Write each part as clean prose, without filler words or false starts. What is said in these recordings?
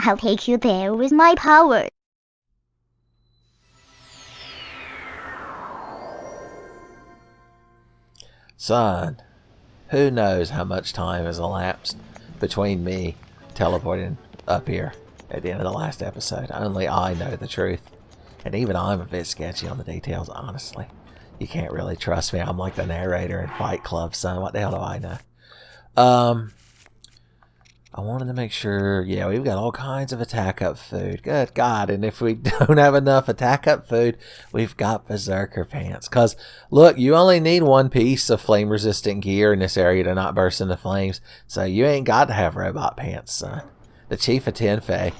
I'll take you there with my power. Son, who knows how much time has elapsed between me teleporting up here at the end of the last episode. Only I know the truth. And even I'm a bit sketchy on the details, honestly. You can't really trust me. I'm like the narrator in Fight Club, son. What the hell do I know? I wanted to make sure, yeah, we've got all kinds of attack up food. Good God. And if we don't have enough attack up food, we've got berserker pants. Because, look, you only need one piece of flame resistant gear in this area to not burst into flames. So you ain't got to have robot pants, son. The chief of Tenfey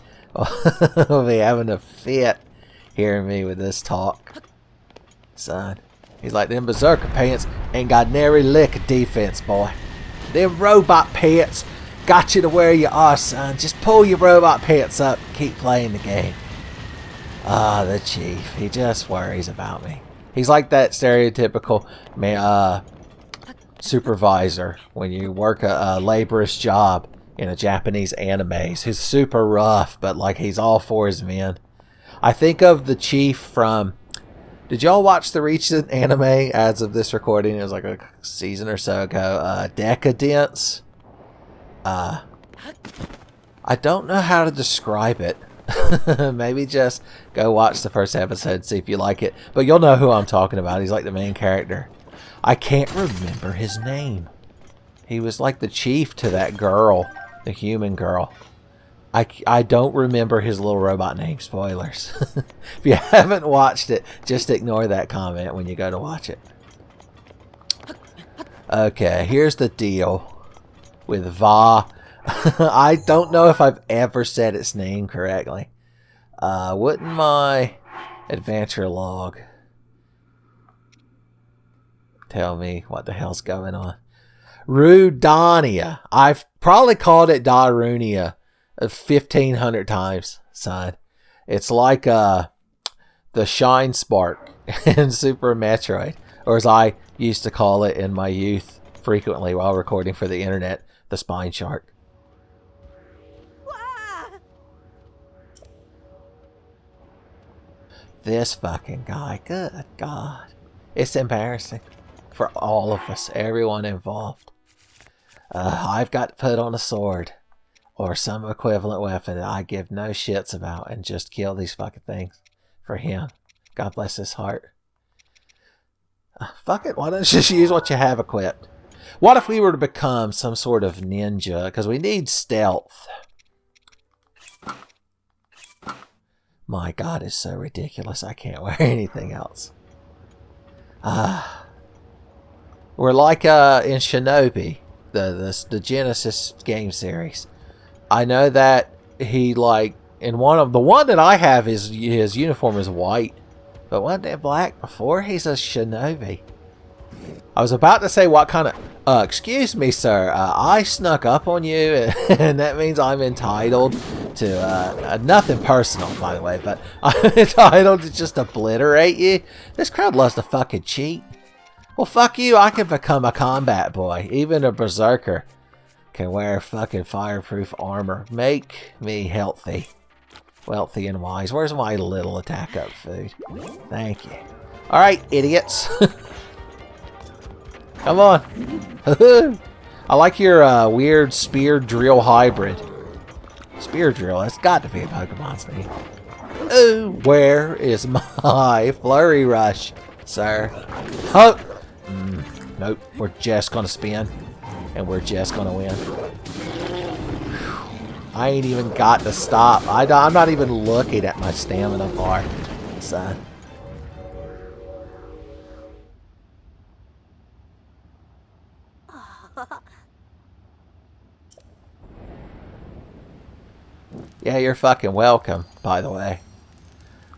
will be having a fit hearing me with this talk. Son, he's like, them berserker pants ain't got nary lick of defense, boy. Them robot pants got you to where you are, son. Just pull your robot pants up and keep playing the game. Ah, the chief. He just worries about me. He's like that stereotypical supervisor when you work a laborious job in a Japanese anime. He's super rough, but like he's all for his men. I think of the chief from... Did y'all watch the recent anime as of this recording? It was like a season or so ago. Decadence. I don't know how to describe it. Maybe just go watch the first episode and see if you like it. But you'll know who I'm talking about. He's like the main character. I can't remember his name. He was like the chief to that girl, the human girl. I don't remember his little robot name. Spoilers. If you haven't watched it, just ignore that comment when you go to watch it. Okay, here's the deal with Va. I don't know if I've ever said its name correctly. Wouldn't my adventure log tell me what the hell's going on? Rudania. I've probably called it Darunia 1,500 times, son. It's like the Shine Spark in Super Metroid, or as I used to call it in my youth frequently while recording for the internet, the Spine Shark. This fucking guy, good God. It's embarrassing for all of us, everyone involved. I've got to put on a sword or some equivalent weapon that I give no shits about and just kill these fucking things for him. God bless his heart. Fuck it, why don't you just use what you have equipped? What if we were to become some sort of ninja? Because we need stealth. My God, it's so ridiculous. I can't wear anything else. We're like in Shinobi, the Genesis game series. I know that he like in the one that I have is his uniform is white, but wasn't it black before? He's a shinobi. I was about to say what kind of excuse me, sir. I snuck up on you, and that means I'm entitled to nothing personal, by the way, but I'm entitled to just obliterate you. This crowd loves to fucking cheat. Well, fuck you. I can become a combat boy, even a berserker. Can wear fucking fireproof armor. Make me healthy. Wealthy and wise. Where's my little attack up food? Thank you. Alright, idiots. Come on. I like your weird spear drill hybrid. Spear drill, that's got to be a Pokemon's name. Ooh, where is my flurry rush, sir? Oh! Nope, we're just gonna spin. And we're just gonna win. I ain't even got to stop. I'm not even looking at my stamina bar, son. Yeah, you're fucking welcome, by the way.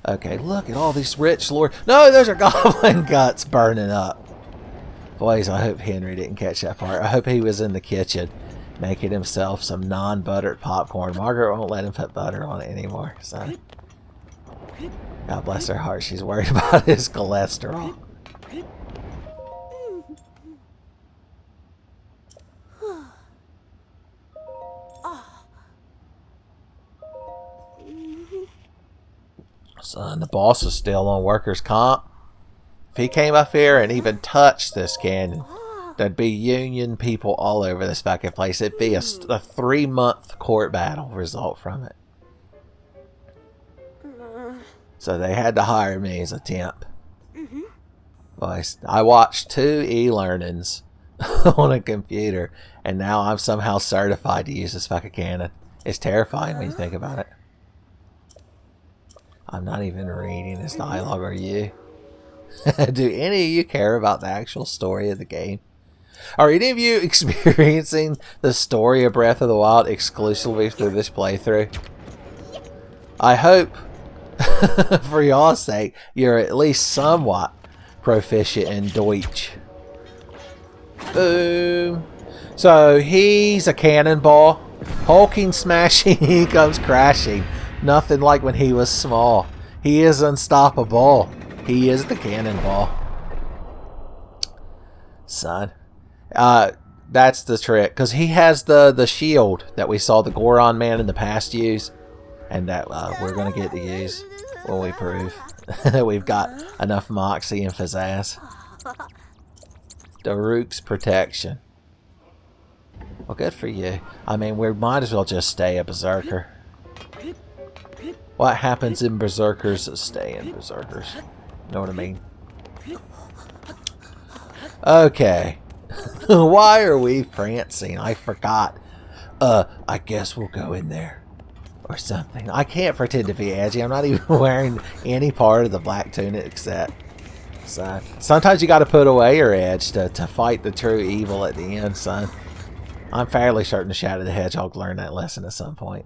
Okay, look at all these rich lord. No, those are goblin guts burning up. Boys, I hope Henry didn't catch that part. I hope he was in the kitchen making himself some non-buttered popcorn. Margaret won't let him put butter on it anymore, so. God bless her heart. She's worried about his cholesterol. Son, the boss is still on workers' comp. If he came up here and even touched this canyon, there'd be Union people all over this fucking place. It'd be a 3-month court battle result from it. So they had to hire me as a temp. Boys, I watched 2 e-learnings on a computer, and now I'm somehow certified to use this fucking cannon. It's terrifying when you think about it. I'm not even reading this dialogue, are you? Do any of you care about the actual story of the game? Are any of you experiencing the story of Breath of the Wild exclusively through this playthrough? I hope, for y'all's sake, you're at least somewhat proficient in Deutsch. Boom. So he's a cannonball. Hulking, smashing, he comes crashing. Nothing like when he was small. He is unstoppable. He is the cannonball. Son. That's the trick. Because he has the shield that we saw the Goron man in the past use. And that we're going to get to use when we prove that we've got enough moxie and pizzazz. Daruk's protection. Well, good for you. I mean, we might as well just stay a berserker. What happens in berserkers stay in berserkers. Know what I mean? Okay. Why are we prancing? I forgot. I guess we'll go in there. Or something. I can't pretend to be edgy. I'm not even wearing any part of the black tunic except. So, sometimes you gotta put away your edge to fight the true evil at the end, son. I'm fairly certain the Shadow the Hedgehog learned that lesson at some point.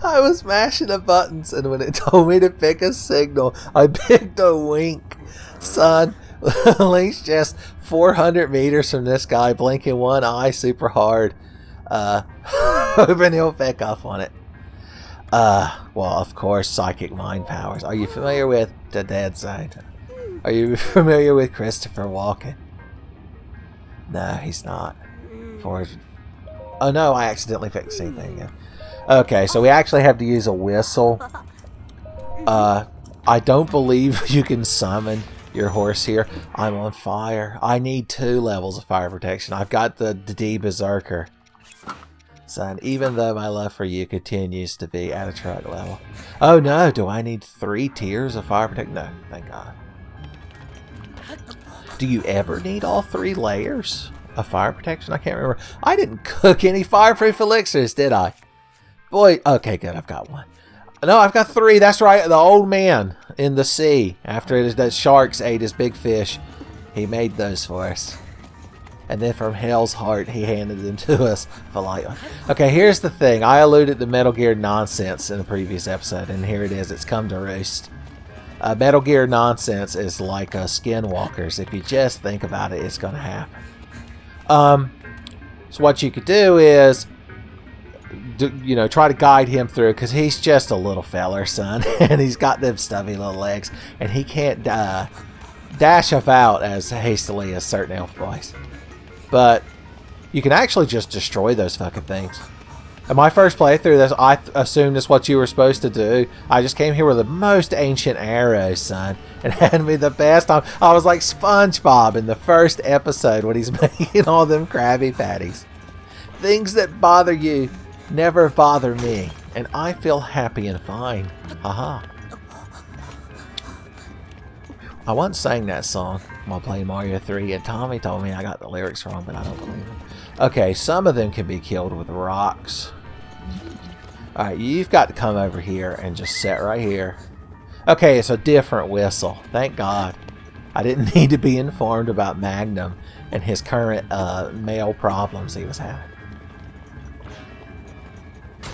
I was mashing the buttons, and when it told me to pick a signal, I picked a wink. Son, Link's just 400 meters from this guy, blinking one eye super hard. Hoping he'll pick up on it. Well, of course, psychic mind powers. Are you familiar with the Dead Zone? Are you familiar with Christopher Walken? No, he's not. Oh no, I accidentally picked the same thing again. Okay, so we actually have to use a whistle. I don't believe you can summon your horse here. I'm on fire. I need 2 levels of fire protection. I've got the D Berserker. Son, even though my love for you continues to be at a truck level. Oh no, do I need 3 tiers of fire protection? No, thank God. Do you ever need all 3 layers of fire protection? I can't remember. I didn't cook any fireproof elixirs, did I? Boy, okay, good, I've got 1. No, I've got 3, that's right, the old man in the sea, after the sharks ate his big fish, he made those for us. And then from Hell's Heart, he handed them to us politely. Okay, here's the thing, I alluded to Metal Gear nonsense in a previous episode, and here it is, it's come to roost. Metal Gear nonsense is like Skinwalkers. If you just think about it, it's going to happen. So what you could do is, try to guide him through, because he's just a little feller, son, and he's got them stubby little legs, and he can't dash about as hastily as certain elf boys. But you can actually just destroy those fucking things. In my first playthrough, I assumed that's what you were supposed to do. I just came here with the most ancient arrows, son, and had me the best time. I was like SpongeBob in the first episode when he's making all them Krabby Patties. Things that bother you never bother me, and I feel happy and fine. Haha. I once sang that song while playing Mario 3, and Tommy told me I got the lyrics wrong, but I don't believe him. Okay, some of them can be killed with rocks. Alright, you've got to come over here and just sit right here. Okay, it's a different whistle. Thank God. I didn't need to be informed about Magnum and his current male problems he was having.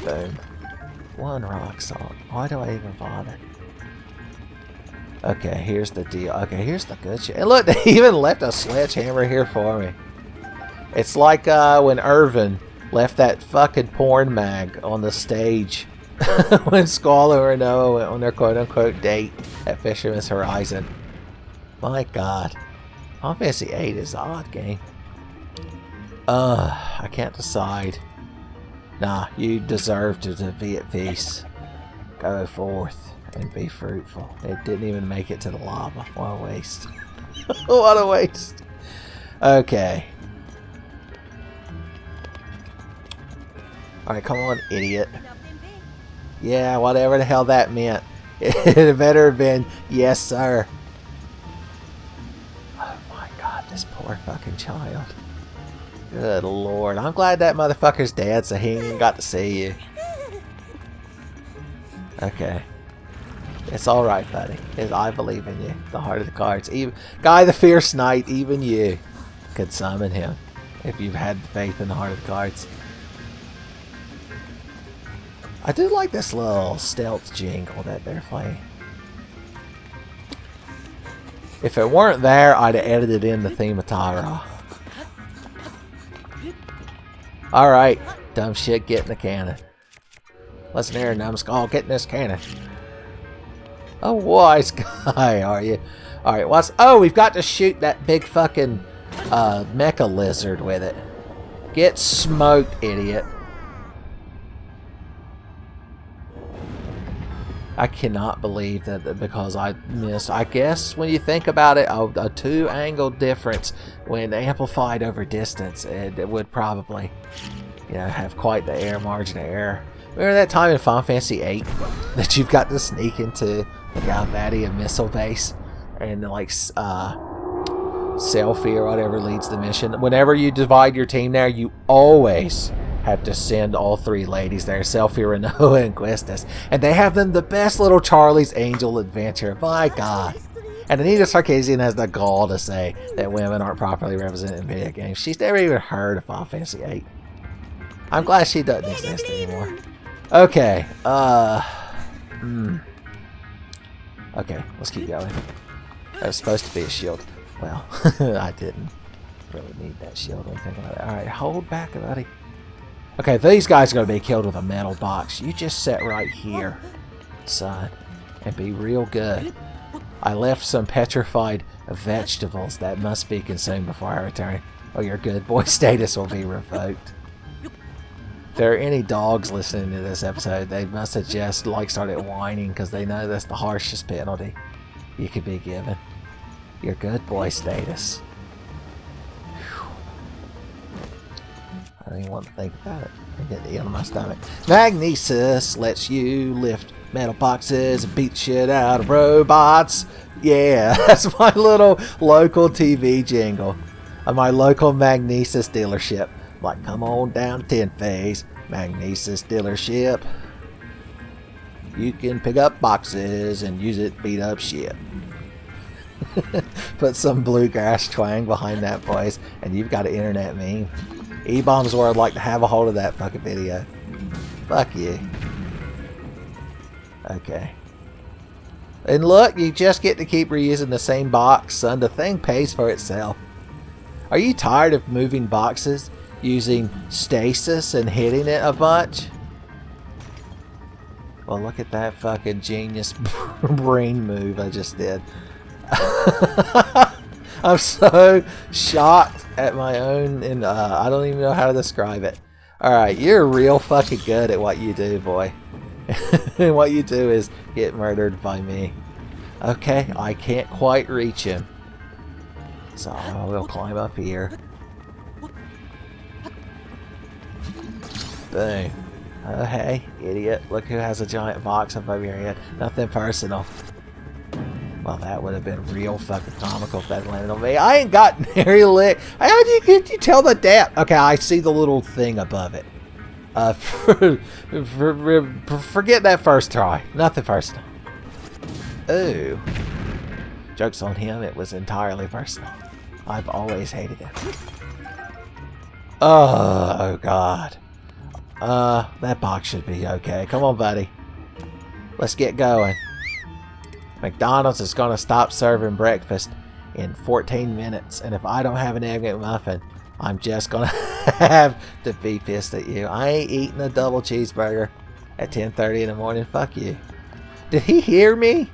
Boom. One rock salt. Why do I even bother? Okay, here's the deal. Okay, here's the good shit. And look, they even left a sledgehammer here for me. It's like when Irvin left that fucking porn mag on the stage when Squall and Noah went on their quote-unquote date at Fisherman's Horizon. My God. Final Fantasy VIII is an odd game. I can't decide. Nah, you deserve to be at peace. Go forth and be fruitful. It didn't even make it to the lava. What a waste. What a waste. Okay. Alright, come on, idiot. Yeah, whatever the hell that meant. It better have been, yes, sir. Oh my God, this poor fucking child. Good Lord. I'm glad that motherfucker's dead so he ain't got to see you. Okay. It's alright, buddy. I believe in you. The heart of the cards. Even Guy the Fierce Knight, even you could summon him if you've had faith in the heart of the cards. I do like this little stealth jingle that they're playing. If it weren't there, I'd have edited in the theme of Tyra. Alright, dumb shit, get in the cannon. Listen here, numbskull, get in this cannon. A wise guy, are you? Alright, what's... Oh, we've got to shoot that big fucking mecha lizard with it. Get smoked, idiot. I cannot believe that because I missed. I guess when you think about it, a two-angle difference when amplified over distance, it would probably, you know, have quite the margin of error. Remember that time in Final Fantasy VIII that you've got to sneak into the Galvadia missile base and like Selfie or whatever leads the mission. Whenever you divide your team there, you always have to send all three ladies there, Selfie, Renoa, and Questus. And they have them the best little Charlie's Angel adventure. My God. And Anita Sarkeesian has the gall to say that women aren't properly represented in video games. She's never even heard of Final Fantasy VIII. I'm glad she doesn't exist anymore. Okay. Okay, let's keep going. That was supposed to be a shield. Well, I didn't really need that shield when you think about it. Alright, hold back, buddy. Okay, these guys are going to be killed with a metal box. You just sit right here, son, and be real good. I left some petrified vegetables that must be consumed before I return, or your good boy status will be revoked. If there are any dogs listening to this episode, they must have just started whining because they know that's the harshest penalty you could be given. Your good boy status. I don't even want to think about it. I get the end of my stomach. Magnesis lets you lift metal boxes and beat shit out of robots. Yeah, that's my little local TV jingle. Of my local Magnesis dealership. Like, come on down Tenfey's Magnesis dealership. You can pick up boxes and use it to beat up shit. Put some bluegrass twang behind that voice, and you've got an internet meme. E-Bombs World like to have a hold of that fucking video. Fuck you. Okay. And look, you just get to keep reusing the same box, son. The thing pays for itself. Are you tired of moving boxes using stasis and hitting it a bunch? Well, look at that fucking genius brain move I just did. I'm so shocked at my own, and I don't even know how to describe it. Alright, you're real fucking good at what you do, boy. And what you do is get murdered by me. Okay, I can't quite reach him. So we'll climb up here. Boom. Oh hey, idiot. Look who has a giant box up over your head. Nothing personal. Well, that would have been real fucking comical if that landed on me. I ain't got nary lick. How could you tell the depth? Okay, I see the little thing above it. Forget that first try. Nothing first time. Ooh. Joke's on him, it was entirely personal. I've always hated him. Oh, God. That box should be okay. Come on, buddy. Let's get going. McDonald's is going to stop serving breakfast in 14 minutes. And if I don't have an Egg McMuffin, I'm just going to have to be pissed at you. I ain't eating a double cheeseburger at 10:30 in the morning. Fuck you. Did he hear me?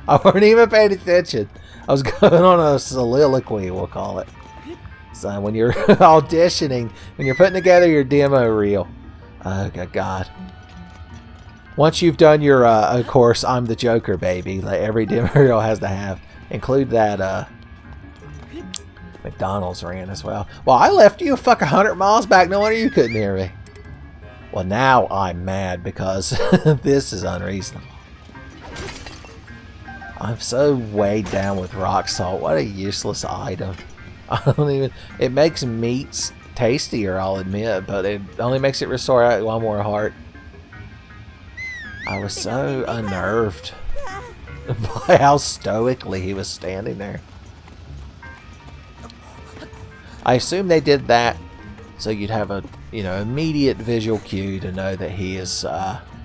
I weren't even paying attention. I was going on a soliloquy, we'll call it. So when you're auditioning, when you're putting together your demo reel. Oh, good God. Once you've done your, of course, I'm the Joker, baby. Like every demo reel has to have. Include that, McDonald's rant as well. Well, I left you a fucking 100 miles back. No wonder you couldn't hear me. Well, now I'm mad because this is unreasonable. I'm so weighed down with rock salt. What a useless item. I don't even... It makes meats tastier, I'll admit, but it only makes it restore one more heart. I was so unnerved by how stoically he was standing there. I assume they did that so you'd have a, you know, immediate visual cue to know that he is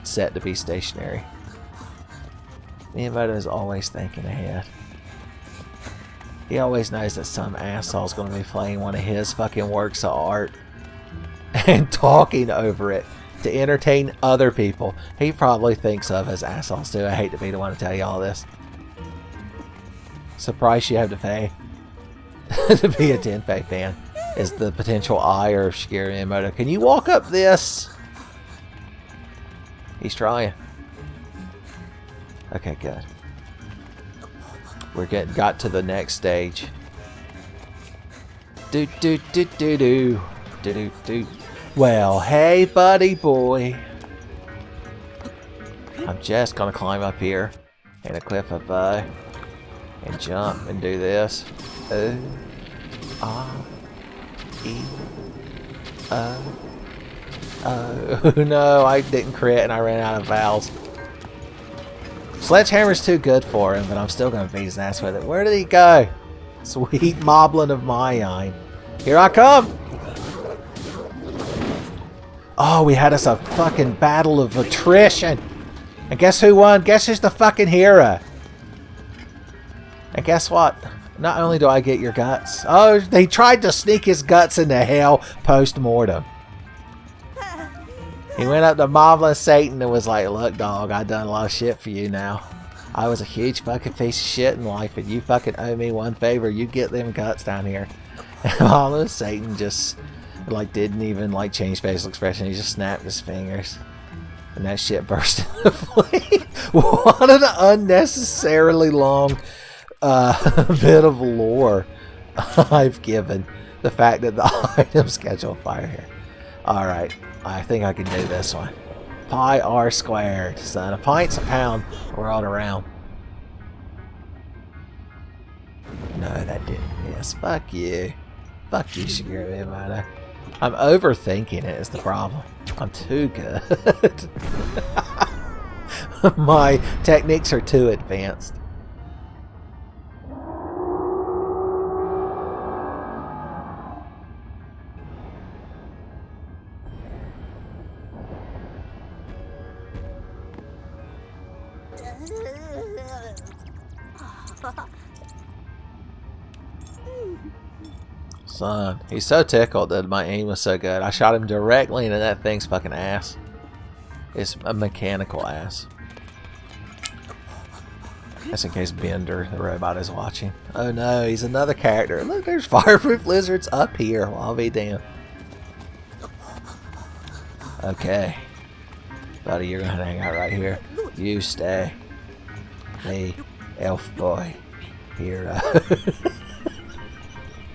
set to be stationary. Miyamoto is always thinking ahead. He always knows that some asshole's going to be playing one of his fucking works of art and talking over it to entertain other people he probably thinks of as assholes too. I hate to be the one to tell you all this. Surprised you have to pay to be a Tenfey fan is the potential ire of Shigeru Miyamoto. Can you walk up this? He's trying. Okay, good. We're got to the next stage. Do do do do do do do do. Well, hey, buddy boy. I'm just gonna climb up here and equip a bow and jump and do this. Oh no, I didn't crit and I ran out of vowels. Sledgehammer's too good for him, but I'm still gonna beat his ass with it. Where did he go? Sweet moblin of mine. Here I come! Oh, we had us a fucking battle of attrition. And guess who won? Guess who's the fucking hero? And guess what? Not only do I get your guts. Oh, they tried to sneak his guts into hell post-mortem. He went up to Moblin Satan and was like, look, dog, I done a lot of shit for you now. I was a huge fucking piece of shit in life, and you fucking owe me one favor. You get them guts down here. And Moblin Satan just, like, didn't even, like, change facial expression. He just snapped his fingers. And that shit burst into flame. What an unnecessarily long bit of lore I've given. The fact that the items catch on fire here. Alright, I think I can do this one. Pi r squared, son. A pint's a pound. We're all around. No, that didn't miss. Fuck you. Fuck you, Shigeru Miyamoto. I'm overthinking it is the problem. I'm too good. My techniques are too advanced. Son, he's so tickled that my aim was so good. I shot him directly into that thing's fucking ass. It's a mechanical ass. That's in case Bender, the robot, is watching. Oh no, he's another character. Look, there's fireproof lizards up here. Well, I'll be damned. Okay. Buddy, you're gonna hang out right here. You stay. Me, elf boy, hero.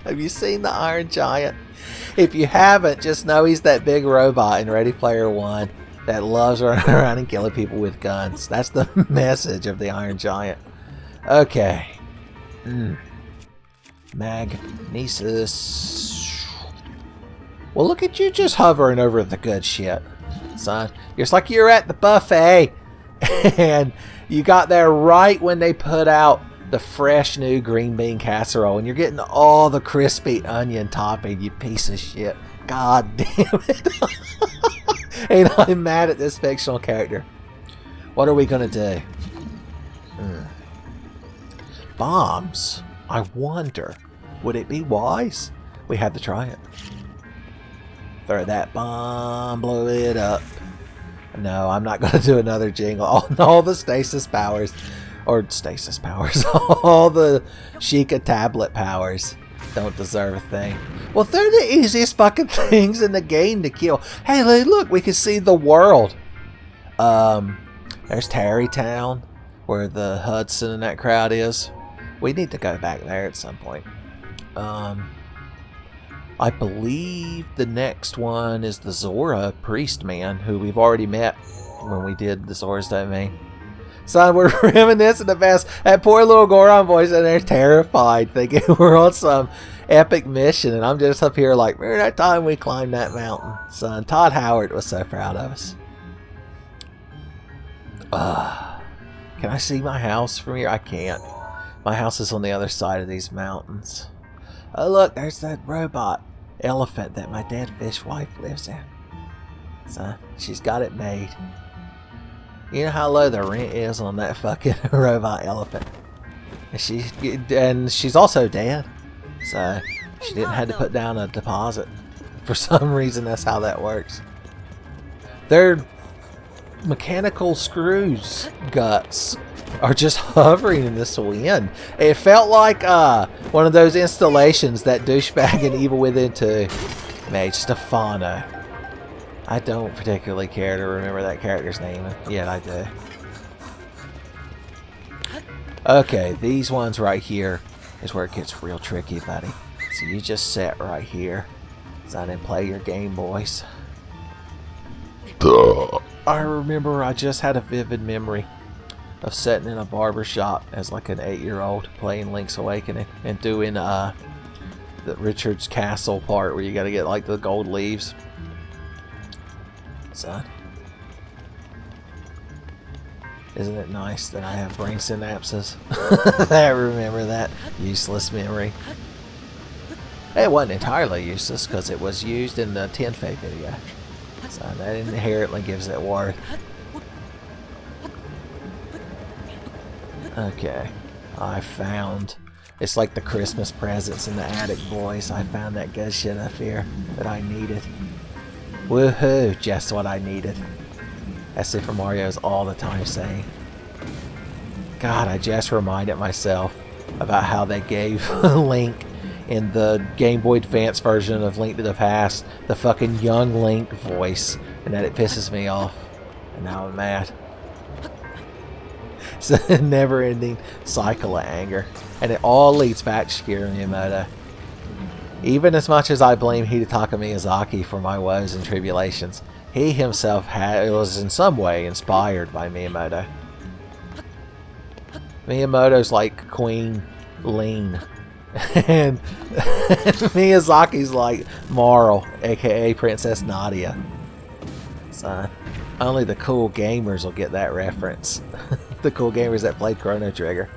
Have you seen the Iron Giant? If you haven't, just know he's that big robot in Ready Player One that loves running around and killing people with guns. That's the message of the Iron Giant. Okay. Magnesis. Well, look at you just hovering over the good shit. son. It's like you're at the buffet and you got there right when they put out the fresh new green bean casserole and you're getting all the crispy onion topping, you piece of shit. God damn it. And I'm mad at this fictional character. What are we gonna do? Bombs? I wonder, would it be wise? We had to try it. Throw that bomb, blow it up. No, I'm not gonna do another jingle. All the stasis powers, all the Sheikah tablet powers don't deserve a thing. Well, they're the easiest fucking things in the game to kill. Hey, look, we can see the world. There's Tarrytown, where the Hudson and that crowd is. We need to go back there at some point. I believe the next one is the Zora priest man, who we've already met when we did the Zora's Domain. Son, we're reminiscing the best. That poor little Goron voice in there, terrified, thinking we're on some epic mission, and I'm just up here like, remember that time we climbed that mountain? Son, Todd Howard was so proud of us. Can I see my house from here? I can't. My house is on the other side of these mountains. Oh look, there's that robot elephant that my dead fish wife lives in. Son, she's got it made. You know how low the rent is on that fucking robot elephant? And she's also dead. So she didn't have to put down a deposit. For some reason, that's how that works. Their mechanical screws guts are just hovering in this wind. It felt like one of those installations that douchebag in Evil Within 2 made, Stefano. I don't particularly care to remember that character's name, yet I do. Okay, these ones right here is where it gets real tricky, buddy. So you just sit right here, so then play your Game Boys. I remember I just had a vivid memory of sitting in a barber shop as like an 8-year-old playing Link's Awakening and doing the Richard's Castle part where you gotta get like the gold leaves. Son, isn't it nice that I have brain synapses? I remember that useless memory. It wasn't entirely useless because it was used in the Tenfey video, so that inherently gives it worth. Okay, I found, it's like the Christmas presents in the attic, boys. I found that good shit up here that I needed. Woohoo, just what I needed. As Super Mario is all the time saying. God, I just reminded myself about how they gave Link in the Game Boy Advance version of Link to the Past the fucking young Link voice, and that it pisses me off. And now I'm mad. It's a never-ending cycle of anger, and it all leads back to Shigeru Miyamoto. Even as much as I blame Hidetaka Miyazaki for my woes and tribulations, he himself was in some way inspired by Miyamoto. Miyamoto's like Queen Lean, and Miyazaki's like Marl, aka Princess Nadia. So only the cool gamers will get that reference. The cool gamers that played Chrono Trigger.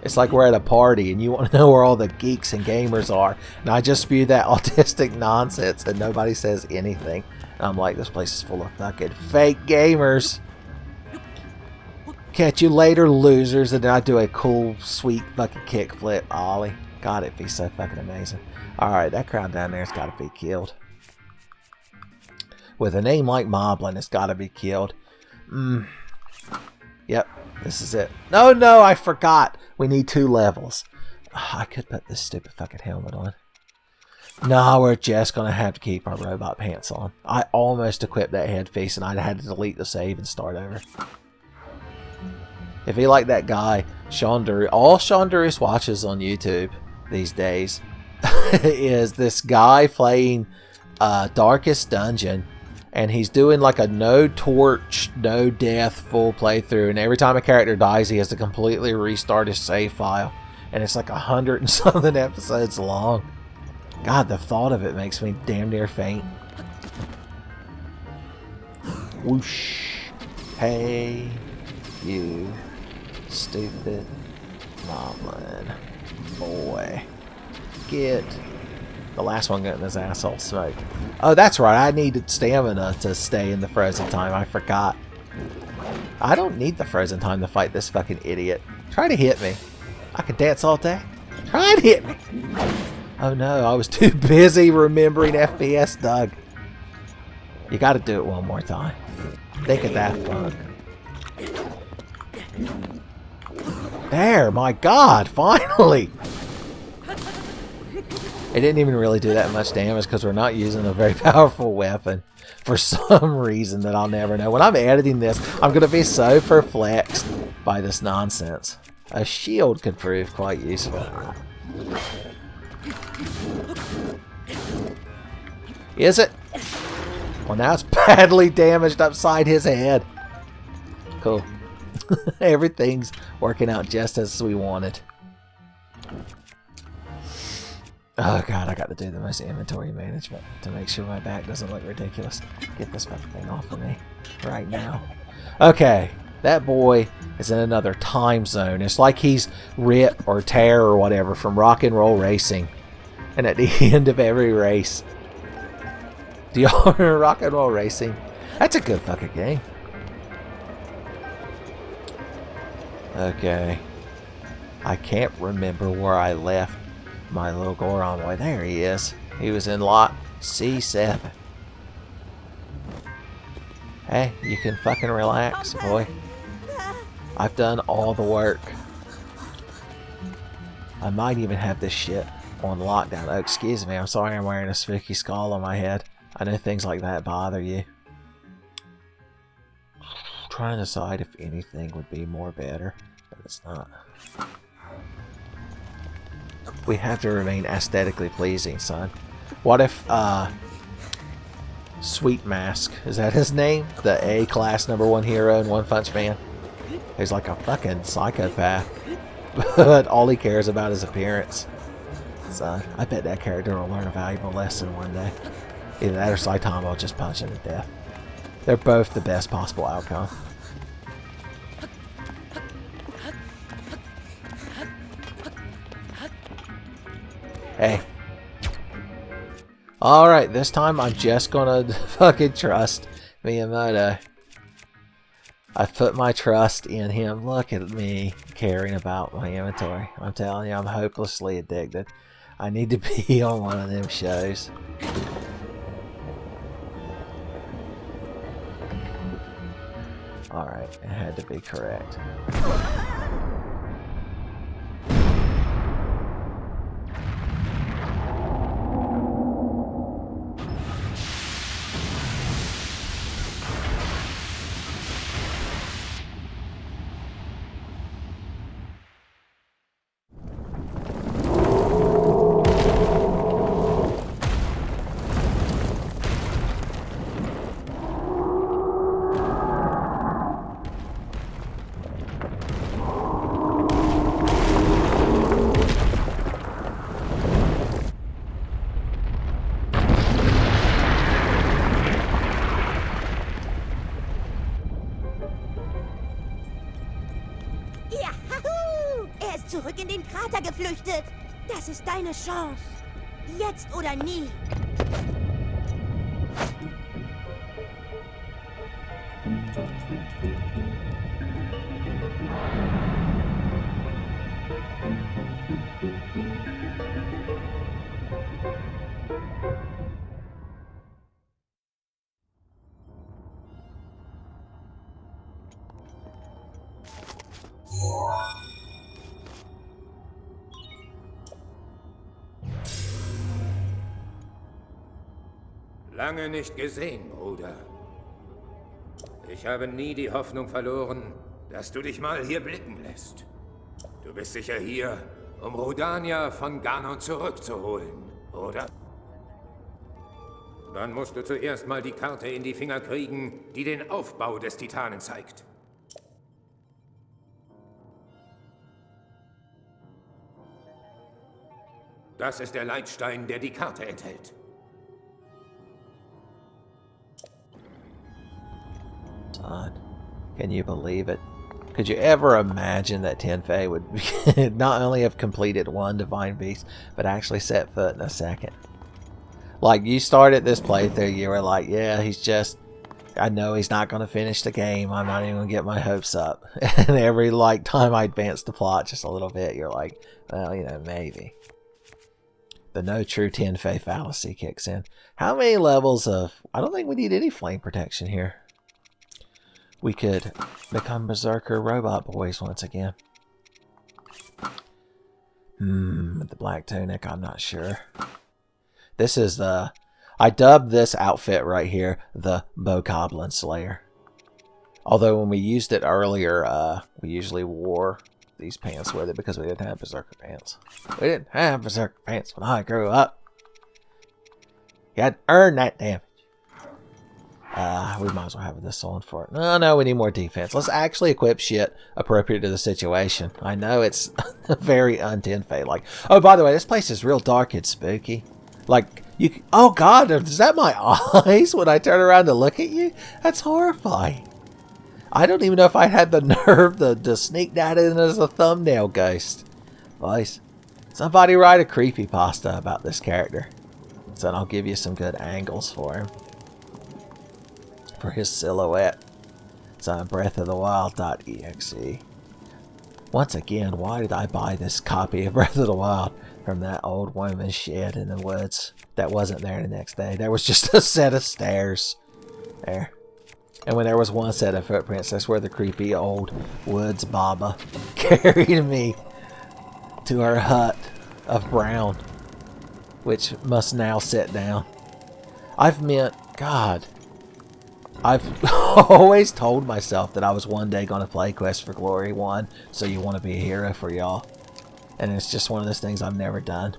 It's like we're at a party and you want to know where all the geeks and gamers are, and I just spew that autistic nonsense and nobody says anything. And I'm like, this place is full of fucking fake gamers. Catch you later, losers. And then I do a cool, sweet fucking kickflip ollie. God, it'd be so fucking amazing. Alright, that crowd down there's got to be killed. With a name like Moblin, it's got to be killed. Yep, this is it. No, I forgot. We need 2 levels. I could put this stupid fucking helmet on. No, we're just going to have to keep our robot pants on. I almost equipped that headpiece and I had to delete the save and start over. If you like that guy, Sean Darius, all Sean Darius watches on YouTube these days is this guy playing Darkest Dungeon. And he's doing like a no torch, no death full playthrough. And every time a character dies, he has to completely restart his save file. And it's like 100 and something episodes long. God, the thought of it makes me damn near faint. Whoosh. Hey, you stupid moblin boy. Get the last one getting his asshole smoked. Oh, that's right. I needed stamina to stay in the frozen time. I forgot. I don't need the frozen time to fight this fucking idiot. Try to hit me. I could dance all day. Try to hit me. Oh no, I was too busy remembering FPS, Doug. You gotta do it one more time. Think of that fuck. There, my god, finally! It didn't even really do that much damage because we're not using a very powerful weapon for some reason that I'll never know. When I'm editing this, I'm going to be so perplexed by this nonsense. A shield could prove quite useful. Is it? Well, now it's badly damaged upside his head. Cool. Everything's working out just as we wanted. Oh god, I got to do the most inventory management to make sure my back doesn't look ridiculous. Get this fucking thing off of me right now. Okay, that boy is in another time zone. It's like he's Rip or Tear or whatever from Rock and Roll Racing. And at the end of every race, do y'all remember Rock and Roll Racing? That's a good fucking game. Okay. I can't remember where I left my little Goron boy. There he is. He was in lot C7. Hey, you can fucking relax, boy. I've done all the work. I might even have this shit on lockdown. Oh, excuse me. I'm sorry I'm wearing a spooky skull on my head. I know things like that bother you. Trying to decide if anything would be more better, but it's not. We have to remain aesthetically pleasing, son. What if, Sweet Mask, is that his name? The A-class #1 hero in One Punch Man? He's like a fucking psychopath, but all he cares about is appearance. So, I bet that character will learn a valuable lesson one day. Either that or Saitama will just punch him to death. They're both the best possible outcome. Hey. Alright, this time I'm just gonna fucking trust Miyamoto. I've put my trust in him. Look at me caring about my inventory. I'm telling you, I'm hopelessly addicted. I need to be on one of them shows. Alright, it had to be correct. Zurück in den Krater geflüchtet. Das ist deine Chance. Jetzt oder nie. Lange nicht gesehen, Bruder. Ich habe nie die Hoffnung verloren, dass du dich mal hier blicken lässt. Du bist sicher hier, um Rodania von Ganon zurückzuholen, oder? Dann musst du zuerst mal die Karte in die Finger kriegen, die den Aufbau des Titanen zeigt. Das ist der Leitstein, der die Karte enthält. Son, can you believe it? Could you ever imagine that Tenfey would not only have completed one Divine Beast, but actually set foot in a second? Like, you started this playthrough, you were like, yeah, he's just... I know he's not going to finish the game. I'm not even going to get my hopes up. And every time I advance the plot just a little bit, you're like, well, you know, maybe. The no true Tenfey fallacy kicks in. How many levels of... I don't think we need any flame protection here. We could become Berserker Robot Boys once again. With the black tunic, I'm not sure. This is the... I dubbed this outfit right here the Bokoblin Slayer. Although when we used it earlier, we usually wore these pants with it because we didn't have Berserker pants. We didn't have Berserker pants when I grew up. You had to earn that damage. We might as well have this on for it. No, we need more defense. Let's actually equip shit appropriate to the situation. I know it's very un-Tenfey-like. Oh, by the way, this place is real dark and spooky. Like... oh god, is that my eyes when I turn around to look at you? That's horrifying. I don't even know if I had the nerve to sneak that in as a thumbnail ghost. Boys, somebody write a creepypasta about this character. So I'll give you some good angles for him. For his silhouette. It's on breathofthewild.exe. Once again, why did I buy this copy of Breath of the Wild from that old woman's shed in the woods that wasn't there the next day? There was just a set of stairs there. And when there was one set of footprints, that's where the creepy old woods Baba carried me to her hut of brown, which must now sit down. I've always told myself that I was one day going to play Quest for Glory 1, so you want to be a hero for y'all. And it's just one of those things I've never done.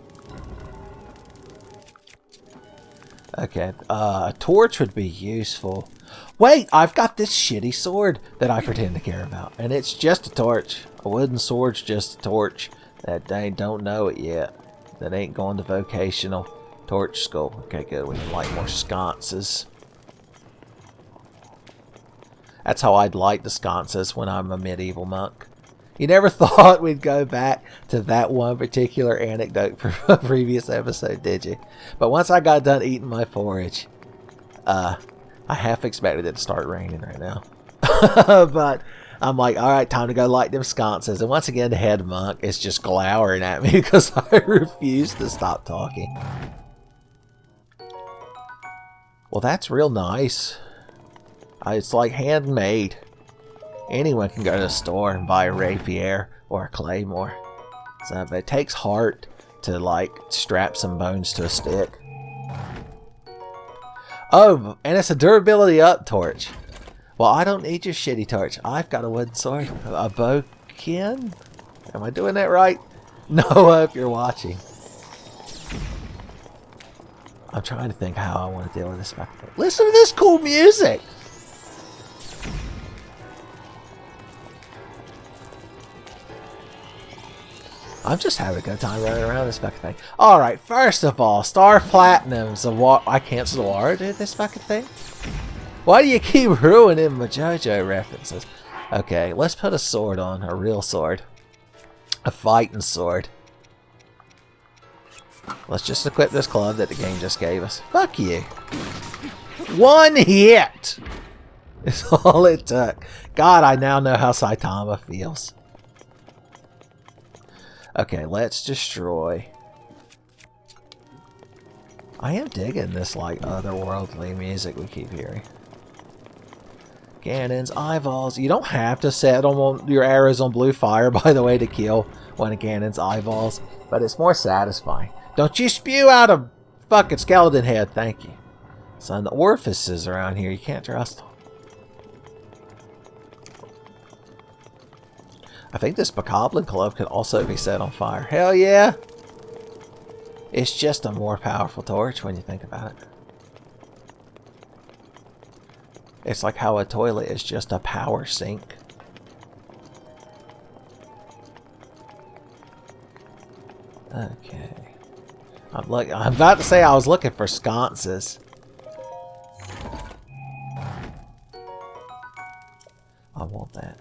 Okay, a torch would be useful. Wait, I've got this shitty sword that I pretend to care about. And it's just a torch. A wooden sword's just a torch. That they don't know it yet. That ain't going to vocational torch school. Okay, good. We can light more sconces. That's how I'd light the sconces when I'm a medieval monk. You never thought we'd go back to that one particular anecdote from a previous episode, did you? But once I got done eating my forage, I half expected it to start raining right now. But I'm like, alright, time to go light them sconces. And once again, the head monk is just glowering at me because I refuse to stop talking. Well, that's real nice. It's like handmade. Anyone can go to the store and buy a rapier or a claymore. So, but it takes heart to, like, strap some bones to a stick. Oh, and it's a durability up torch. Well, I don't need your shitty torch. I've got a wooden sword. A bokin? Am I doing that right? Noah, if you're watching. I'm trying to think how I want to deal with this. Listen to this cool music! I'm just having a good time running around this fucking thing. Alright, first of all, Star Platinum's a I canceled the war, dude, this fucking thing? Why do you keep ruining my JoJo references? Okay, let's put a sword on, a real sword. A fighting sword. Let's just equip this club that the game just gave us. Fuck you. One hit! Is all it took. God, I now know how Saitama feels. Okay, let's destroy. I am digging this, like, otherworldly music we keep hearing. Ganon's eyeballs. You don't have to set on your arrows on blue fire, by the way, to kill one of Ganon's eyeballs, but it's more satisfying. Don't you spew out a fucking skeleton head, thank you. Son, the orifices around here, you can't trust them. I think this Bokoblin Club could also be set on fire. Hell yeah! It's just a more powerful torch when you think about it. It's like how a toilet is just a power sink. Okay. I'm about to say I was looking for sconces. I want that.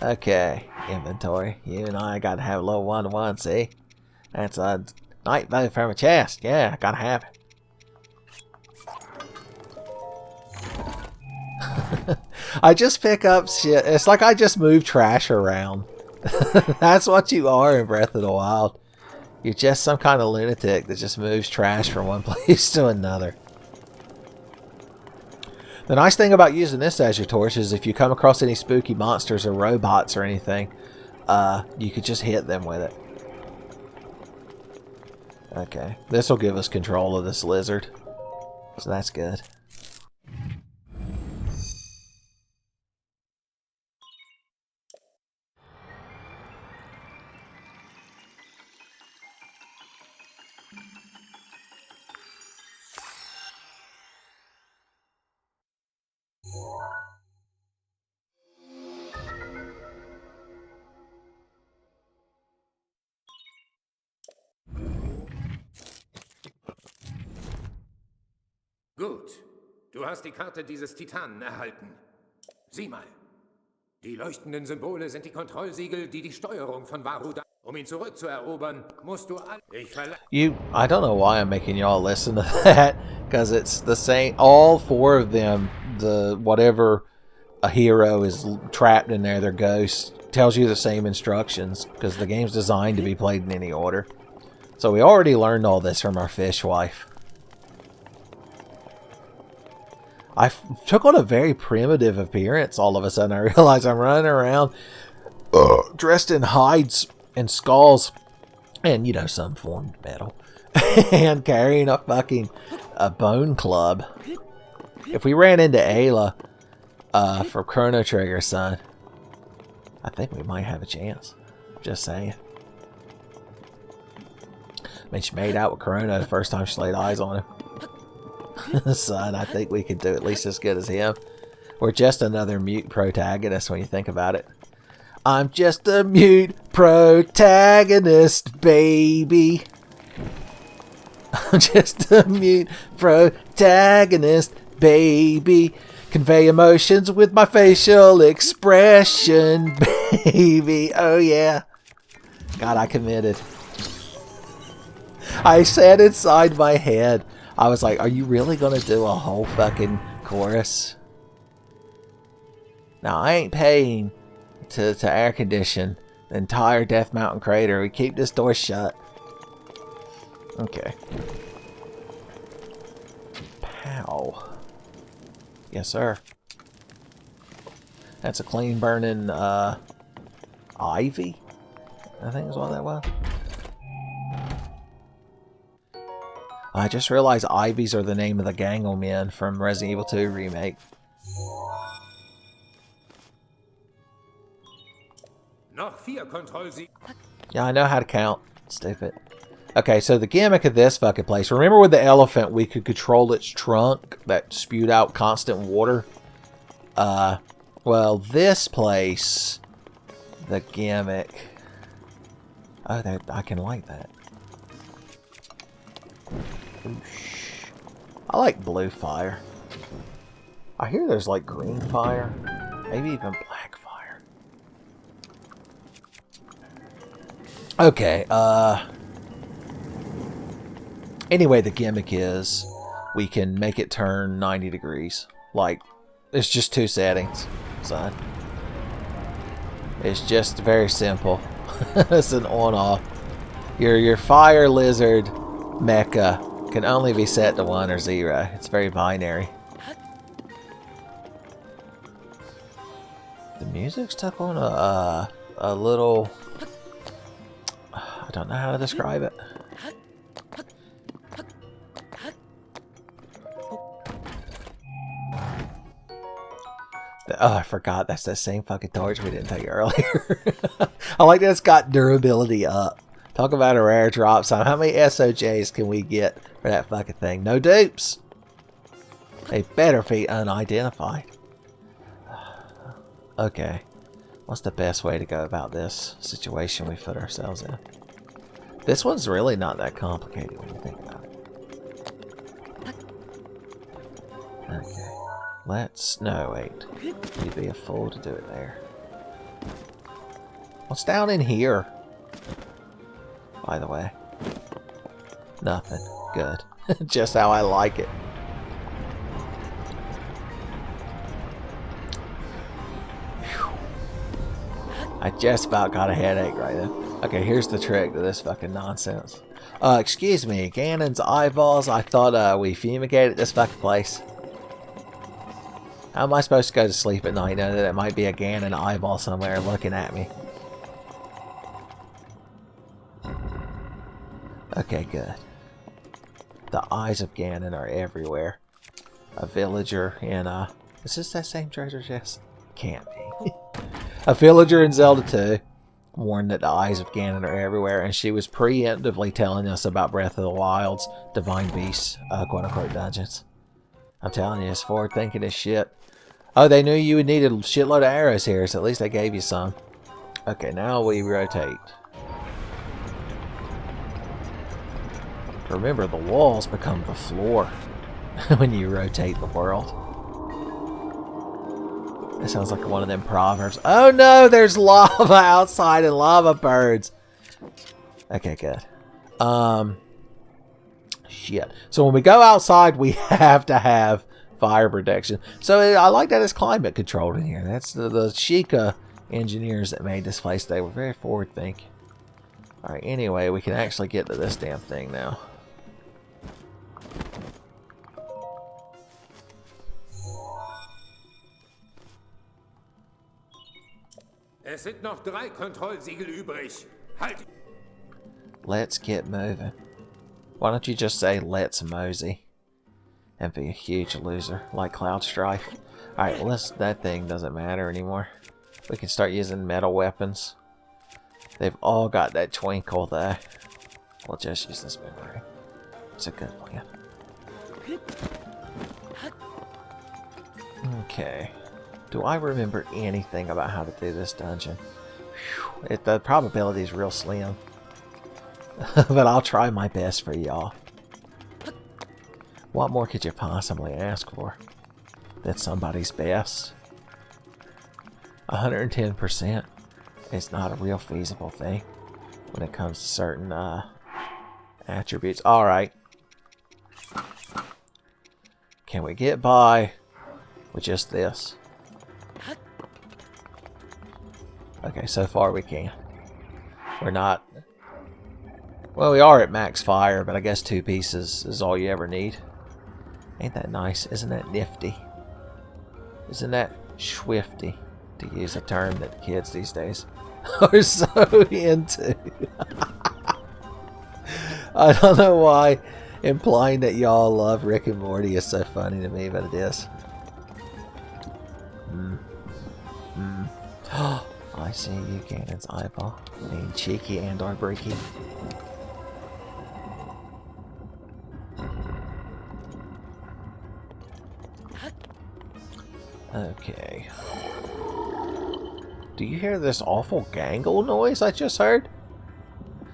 Okay, inventory. You and I gotta have a little one-to-one, see? That's a night value from a chest. Yeah, gotta have it. I just pick up shit. It's like I just move trash around. That's what you are in Breath of the Wild. You're just some kind of lunatic that just moves trash from one place to another. The nice thing about using this as your torch is if you come across any spooky monsters or robots or anything, you could just hit them with it. Okay, this will give us control of this lizard, so that's good. Gut. Du hast die Karte dieses Titanen erhalten. Sieh mal. Die leuchtenden Symbole sind die Kontrollsiegel, die die Steuerung von Varuda... Um ihn zurückzuerobern, musst du all... I don't know why I'm making y'all listen to that, because it's the same... All four of them, whatever a hero is trapped in there, their ghost, tells you the same instructions, because the game's designed to be played in any order. So we already learned all this from our fishwife. I took on a very primitive appearance all of a sudden. I realized I'm running around dressed in hides and skulls and, you know, some formed metal and carrying a fucking bone club. If we ran into Ayla for Chrono Trigger, son, I think we might have a chance. Just saying. I mean, she made out with Chrono the first time she laid eyes on him. Son, I think we could do at least as good as him. We're just another mute protagonist when you think about it. I'm just a mute protagonist, baby. I'm just a mute protagonist, baby. Convey emotions with my facial expression, baby. Oh yeah. God, I committed. I said inside my head, I was like, are you really going to do a whole fucking chorus? Now, I ain't paying to air condition the entire Death Mountain crater. We keep this door shut. Okay. Pow. Yes, sir. That's a clean burning ivy, I think is what that was. I just realized Ivies are the name of the Gangle Men from Resident Evil 2 Remake. Yeah, I know how to count. Stupid. Okay, so the gimmick of this fucking place. Remember with the elephant, we could control its trunk that spewed out constant water? Well, this place, the gimmick... Oh, I can light that. Oosh. I like blue fire. I hear there's like green fire. Maybe even black fire. Okay, anyway, the gimmick is we can make it turn 90 degrees. Like, it's just two settings, son. It's just very simple. It's an on-off. Your fire lizard mecha can only be set to 1 or 0. It's very binary. The music's took on a little... I don't know how to describe it. Oh, I forgot. That's that same fucking torch we didn't take earlier. I like that it's got durability up. Talk about a rare drop. So how many SOJs can we get for that fucking thing? No dupes. They better be unidentified. Okay. What's the best way to go about this situation we put ourselves in? This one's really not that complicated when you think about it. Okay. Let's... No, wait. You'd be a fool to do it there. What's down in here? By the way. Nothing. Good. Just how I like it. Whew. I just about got a headache right then. Okay, here's the trick to this fucking nonsense. Excuse me, Ganon's eyeballs. I thought we fumigated this fucking place. How am I supposed to go to sleep at night knowing that it might be a Ganon eyeball somewhere looking at me? Okay, good. The eyes of Ganon are everywhere. A villager in, is this that same treasure chest? Can't be. A villager in Zelda 2 warned that the eyes of Ganon are everywhere, and she was preemptively telling us about Breath of the Wild's Divine Beasts, quote-unquote, dungeons. I'm telling you, it's forward-thinking as shit. Oh, they knew you would need a shitload of arrows here, so at least they gave you some. Okay, now we rotate. Remember, the walls become the floor when you rotate the world. That sounds like one of them proverbs. Oh no, there's lava outside and lava birds. Okay, good. Shit. So when we go outside, we have to have fire protection. So I like that it's climate controlled in here. That's the Sheikah engineers that made this place. They were very forward thinking. Alright, anyway, we can actually get to this damn thing now. Es sind noch 3 Kontrollsiegel übrig. Halt! Let's get moving. Why don't you just say, let's mosey? And be a huge loser, like Cloud Strife. Alright, that thing doesn't matter anymore. We can start using metal weapons. They've all got that twinkle though. We'll just use this boomerang. It's a good plan. Okay. Do I remember anything about how to do this dungeon? Whew, the probability is real slim. But I'll try my best for y'all. What more could you possibly ask for? That's somebody's best. 110% is not a real feasible thing when it comes to certain attributes. Alright. Can we get by with just this? Okay, so far we can. We're not... Well, we are at max fire, but I guess 2 pieces is all you ever need. Ain't that nice? Isn't that nifty? Isn't that swifty, to use a term that kids these days are so into? I don't know why implying that y'all love Rick and Morty is so funny to me, but it is. I see you, Ganon's eyeball. Being cheeky and or breaky. Okay. Do you hear this awful gangle noise I just heard?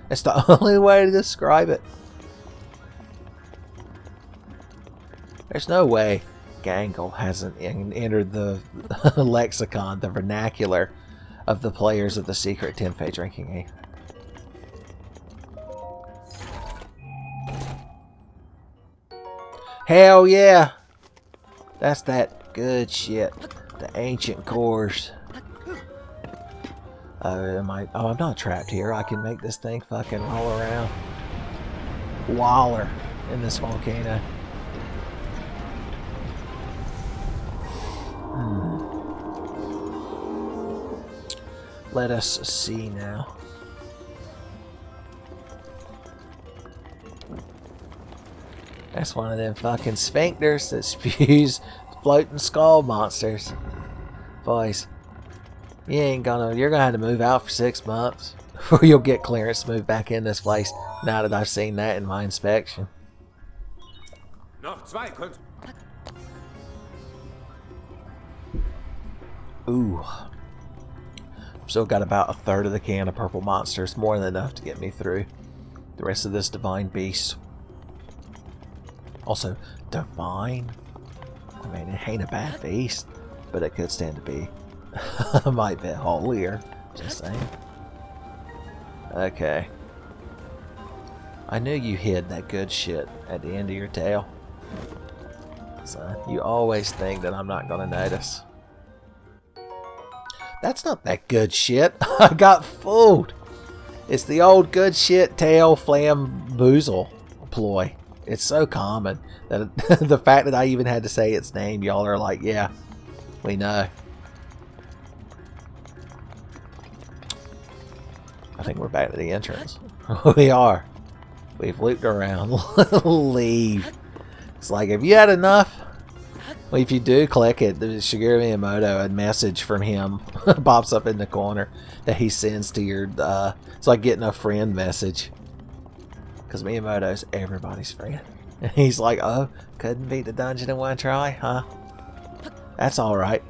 It's the only way to describe it. There's no way gangle hasn't entered the lexicon, the vernacular of the players of the secret Tenfey drinking game. Hell yeah! That's that good shit. The ancient cores. I'm not trapped here. I can make this thing fucking roll around. Waller in this volcano. Let us see now. That's one of them fucking sphincters that spews floating skull monsters. Boys, you're gonna have to move out for 6 months before you'll get clearance to move back in this place, now that I've seen that in my inspection. Noch 2 Ooh. Still got about a third of the can of purple monsters, more than enough to get me through the rest of this divine beast. Also, divine? I mean, it ain't a bad feast, but it could stand to be a might bit holier. Just saying. Okay. I knew you hid that good shit at the end of your tail. So, you always think that I'm not gonna notice. That's not that good shit. I got fooled. It's the old good shit tail flamboozle ploy. It's so common that the fact that I even had to say its name, y'all are like, yeah, we know. I think we're back to the entrance. We are. We've looped around. Leave. It's like, have you had enough? Well, if you do click it, there's Shigeru Miyamoto, a message from him pops up in the corner that he sends to your, it's like getting a friend message. Because Miyamoto's everybody's friend. And he's like, oh, couldn't beat the dungeon in one try, huh? That's alright.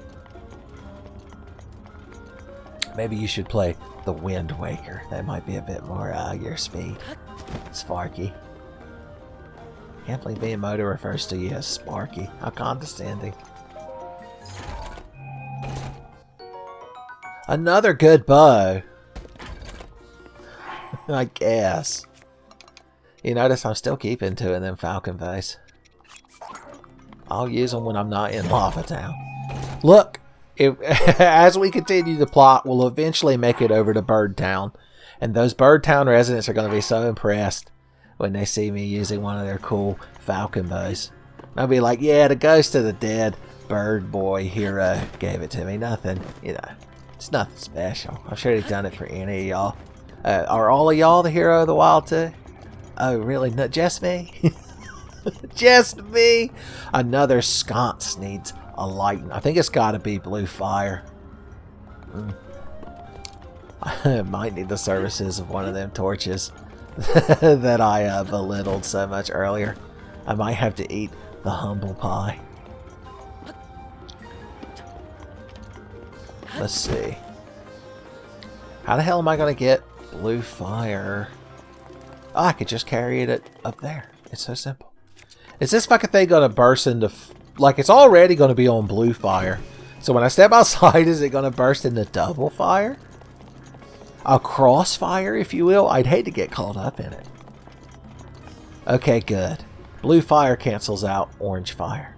Maybe you should play the Wind Waker. That might be a bit more your speed. Sparky. Can't believe Miyamoto refers to you as Sparky. How condescending. Another good bow. I guess. You notice I'm still keeping two of them Falcon Bows. I'll use them when I'm not in Lava Town. Look! As we continue the plot, we'll eventually make it over to Bird Town. And those Bird Town residents are going to be so impressed when they see me using one of their cool Falcon Bows. They'll be like, yeah, the ghost of the dead bird boy hero gave it to me. Nothing, you know, it's nothing special. I'm sure he's done it for any of y'all. Are all of y'all the hero of the wild too? Oh, really? No, just me? Just me? Another sconce needs a lighting. I think it's got to be blue fire. I might need the services of one of them torches that I belittled so much earlier. I might have to eat the humble pie. Let's see. How the hell am I going to get blue fire? Oh, I could just carry it up there. It's so simple. Is this fucking thing going to burst into... like, it's already going to be on blue fire. So when I step outside, is it going to burst into double fire? A crossfire, if you will? I'd hate to get caught up in it. Okay, good. Blue fire cancels out orange fire.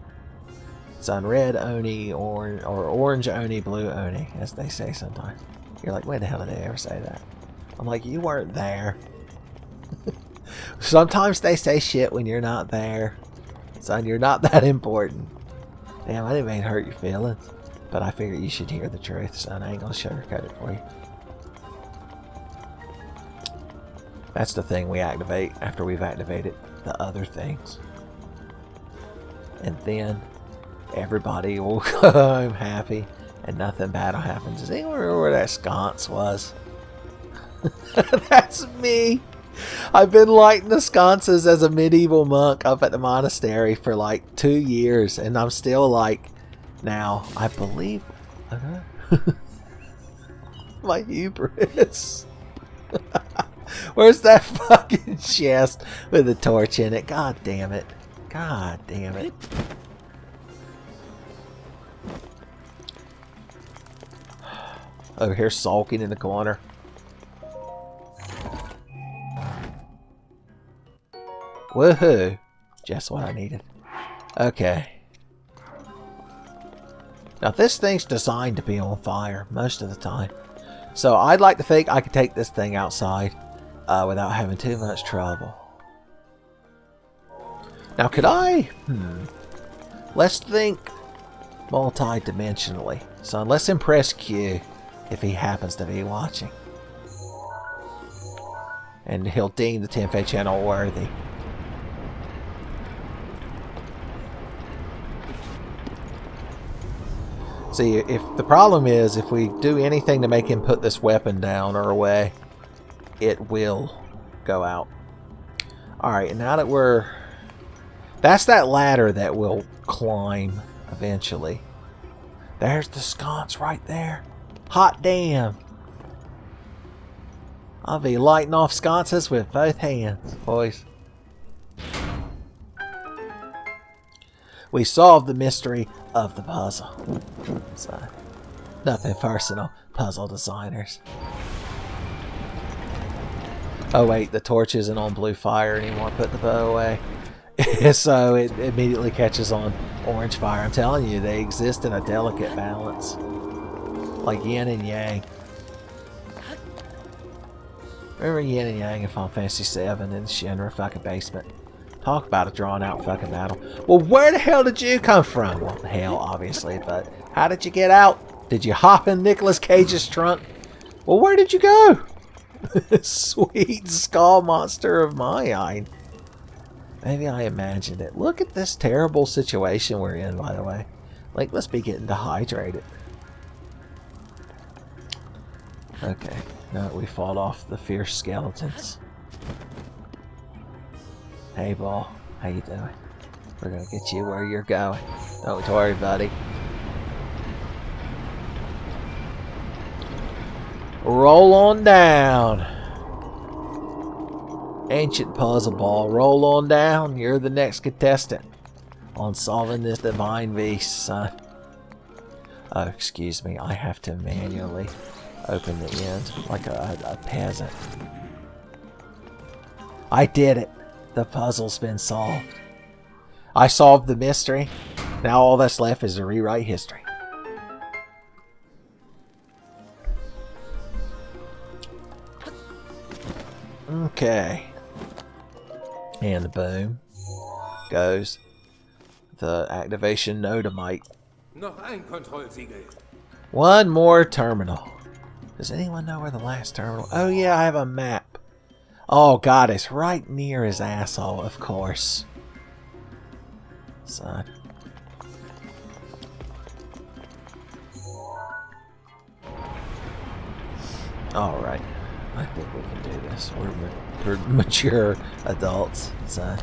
It's on red oni, or orange oni, blue oni, as they say sometimes. You're like, when the hell did they ever say that? I'm like, you weren't there. Sometimes they say shit when you're not there. Son, you're not that important. Damn, I didn't mean to hurt your feelings. But I figured you should hear the truth, son. I ain't gonna sugarcoat it for you. That's the thing we activate after we've activated the other things. And then everybody will go home happy and nothing bad will happen. Does anyone remember where that sconce was? That's me. I've been lighting the sconces as a medieval monk up at the monastery for like 2 years, and I'm still like, now, I believe... my hubris. Where's that fucking chest with a torch in it? God damn it. God damn it. Over here sulking in the corner. Woohoo! Just what I needed. Okay. Now this thing's designed to be on fire most of the time. So I'd like to think I could take this thing outside without having too much trouble. Now could I... Let's think multi-dimensionally. So let's impress Q if he happens to be watching. And he'll deem the Tenfey channel worthy. See, if the problem is, if we do anything to make him put this weapon down or away, it will go out. Alright, now that we're... That's that ladder that we'll climb eventually. There's the sconce right there. Hot damn. I'll be lighting off sconces with both hands, boys. We solved the mystery of the puzzle. So, nothing personal, puzzle designers. Oh wait, the torch isn't on blue fire anymore. Put the bow away. So it immediately catches on orange fire. I'm telling you, they exist in a delicate balance. Like yin and yang. Remember yin and yang in Final Fantasy VII in the Shinra fucking basement? Talk about a drawn out fucking battle. Well, where the hell did you come from? Well, hell, obviously, but how did you get out? Did you hop in Nicolas Cage's trunk? Well, where did you go? Sweet skull monster of mine. Maybe I imagined it. Look at this terrible situation we're in, by the way. Like, let's be getting dehydrated. Okay, now that we fought off the fierce skeletons. Hey, Ball. How you doing? We're gonna get you where you're going. Don't worry, buddy. Roll on down. Ancient puzzle ball, roll on down. You're the next contestant on solving this divine beast, son. Oh, excuse me. I have to manually open the end like a peasant. I did it. The puzzle's been solved. I solved the mystery. Now all that's left is to rewrite history. Okay. And boom goes the activation nodamite. Noch ein Kontrollsiegel. One more terminal. Does anyone know where the last terminal? Oh yeah, I have a map. Oh god, it's right near his asshole, of course. Son. Alright. I think we can do this. We're mature adults, son.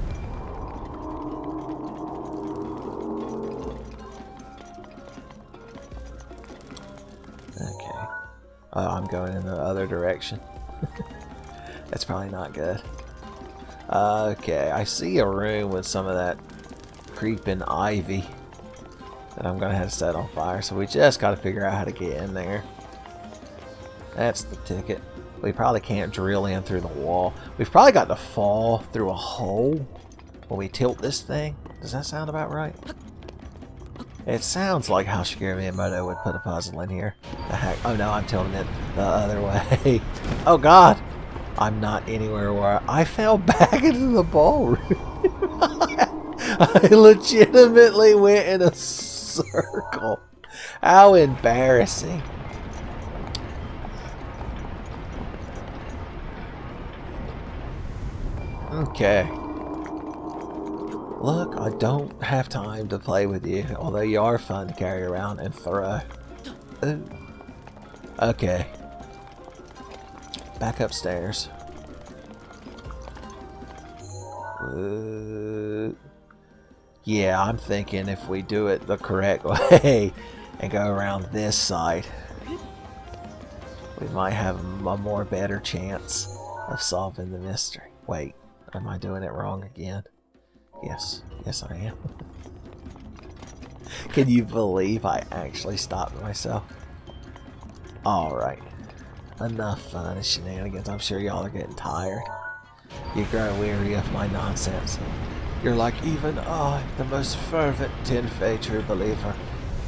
Okay. Oh, I'm going in the other direction. That's probably not good. Okay, I see a room with some of that creeping ivy that I'm gonna have to set on fire. So we just gotta figure out how to get in there. That's the ticket. We probably can't drill in through the wall. We've probably got to fall through a hole when we tilt this thing. Does that sound about right? It sounds like how Shigeru Miyamoto would put a puzzle in here. The heck? Oh no, I'm tilting it the other way. Oh god! I'm not anywhere where I fell back into the ballroom. I legitimately went in a circle. How embarrassing. Okay. Look, I don't have time to play with you, although you are fun to carry around and throw. Ooh. Okay. Back upstairs. Yeah, I'm thinking if we do it the correct way and go around this side, we might have a more better chance of solving the mystery. Wait, am I doing it wrong again? Yes, yes I am. Can you believe I actually stopped myself? Alright. Enough fun and shenanigans. I'm sure y'all are getting tired. You grow weary of my nonsense. You're like, even I, the most fervent Tenfey true believer,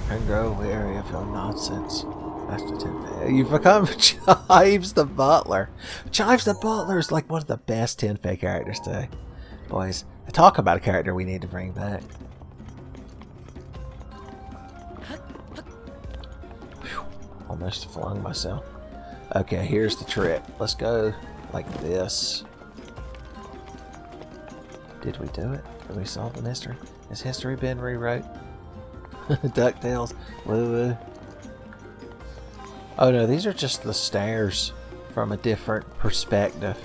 can grow weary of your nonsense. Master Tenfey. You've become Chives the Butler. Chives the Butler is like one of the best Tenfey characters today. Boys, talk about a character we need to bring back. Whew, almost flung myself. Okay, here's the trick. Let's go like this. Did we do it? Did we solve the mystery? Has history been rewrote? DuckTales. Woo woo. Oh no, these are just the stairs from a different perspective.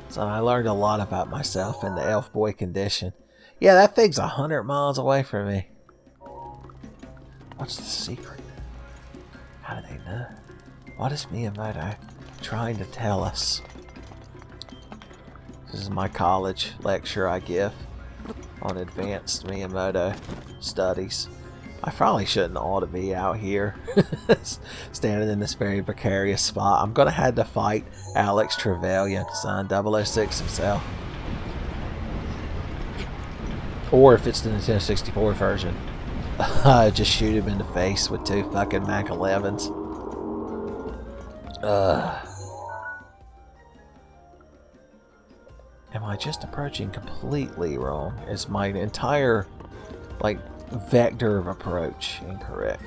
So I learned a lot about myself in the elf boy condition. Yeah, that thing's 100 miles away from me. What's the secret? How do they know? What is Miyamoto trying to tell us? This is my college lecture I give on advanced Miyamoto studies. I probably shouldn't ought to be out here standing in this very precarious spot. I'm going to have to fight Alex Trevelyan, son, 006 himself. Or if it's the Nintendo 64 version, just shoot him in the face with 2 fucking Mac 11s. Am I just approaching completely wrong? Is my entire, like, vector of approach incorrect?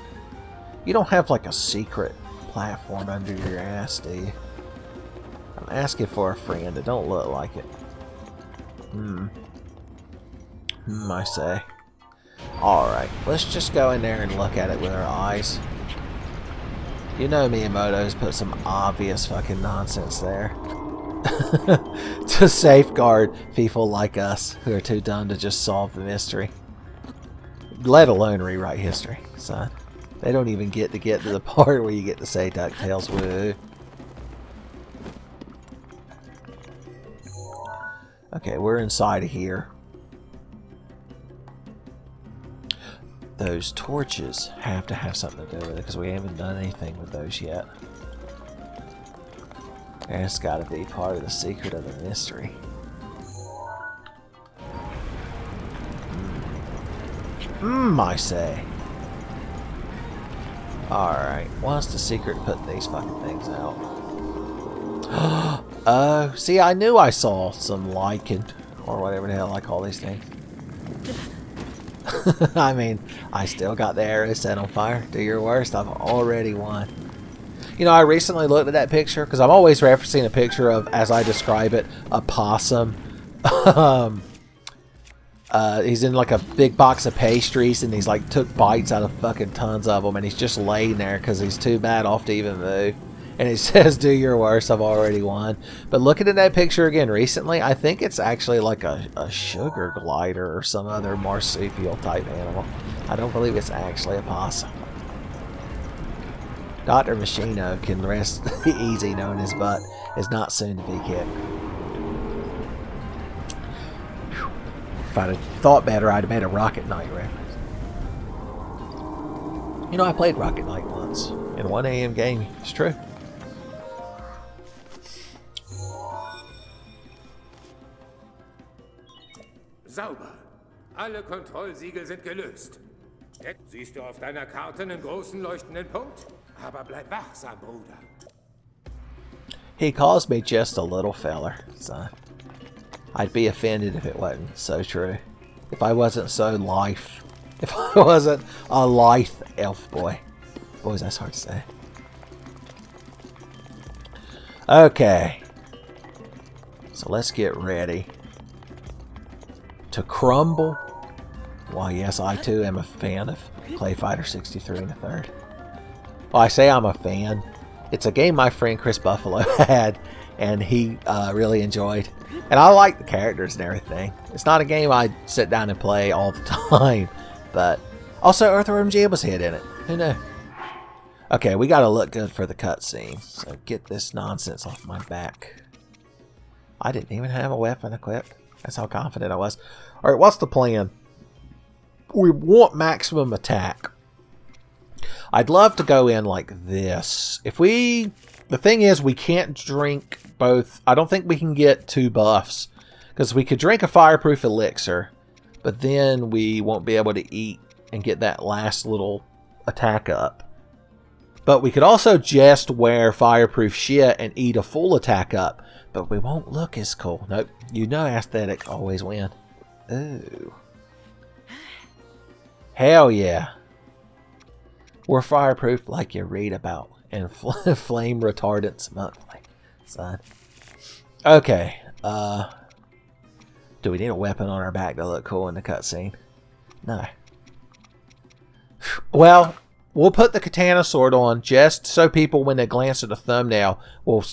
You don't have, like, a secret platform under your ass, do you? I'm asking for a friend. It don't look like it. I say. Alright, let's just go in there and look at it with our eyes. You know Miyamoto's put some obvious fucking nonsense there. To safeguard people like us who are too dumb to just solve the mystery. Let alone rewrite history, son. They don't even get to the part where you get to say DuckTales, woo. Okay, we're inside of here. Those torches have to have something to do with it because we haven't done anything with those yet. And it's got to be part of the secret of the mystery. I say. Alright, what's the secret to putting these fucking things out? Oh, see, I knew I saw some lichen, or whatever the hell I call these things. I mean, I still got the arrow set on fire. Do your worst, I've already won. You know, I recently looked at that picture, because I'm always referencing a picture of, as I describe it, a possum. He's in like a big box of pastries, and he's like took bites out of fucking tons of them, and he's just laying there because he's too bad off to even move. And it says, do your worst, I've already won. But looking at that picture again recently, I think it's actually like a sugar glider or some other marsupial type animal. I don't believe it's actually a possum. Dr. Machino can rest easy knowing his butt is not soon to be kicked. If I'd have thought better, I'd have made a Rocket Knight reference. You know, I played Rocket Knight once in 1 AM gaming. It's true. Sauber. Alle Kontrollsiegel sind gelöst. Jetzt siehst du auf deiner Karte einen großen leuchtenden Punkt? Aber bleib wachsam, Bruder. He calls me just a little feller, son. I'd be offended if it wasn't so true. If I wasn't so lithe. If I wasn't a lithe elf boy. Boys, that's hard to say. Okay. So let's get ready to crumble. Why, yes, I too am a fan of Clay Fighter 63 and a third. Well, I say I'm a fan. It's a game my friend Chris Buffalo had, and he really enjoyed. And I like the characters and everything. It's not a game I'd sit down and play all the time, but also Earthworm Jim was hit in it. Who knew? Okay, we gotta look good for the cutscene. So get this nonsense off my back. I didn't even have a weapon equipped. That's how confident I was. Alright, what's the plan? We want maximum attack. I'd love to go in like this. The thing is, we can't drink both. I don't think we can get 2 buffs. Because we could drink a fireproof elixir, but then we won't be able to eat and get that last little attack up. But we could also just wear fireproof shit and eat a full attack up. But we won't look as cool. Nope. You know aesthetics always win. Ooh. Hell yeah. We're fireproof like you read about in Flame Retardants Monthly, son. Okay. Do we need a weapon on our back to look cool in the cutscene? No. Well, we'll put the katana sword on just so people, when they glance at the thumbnail, will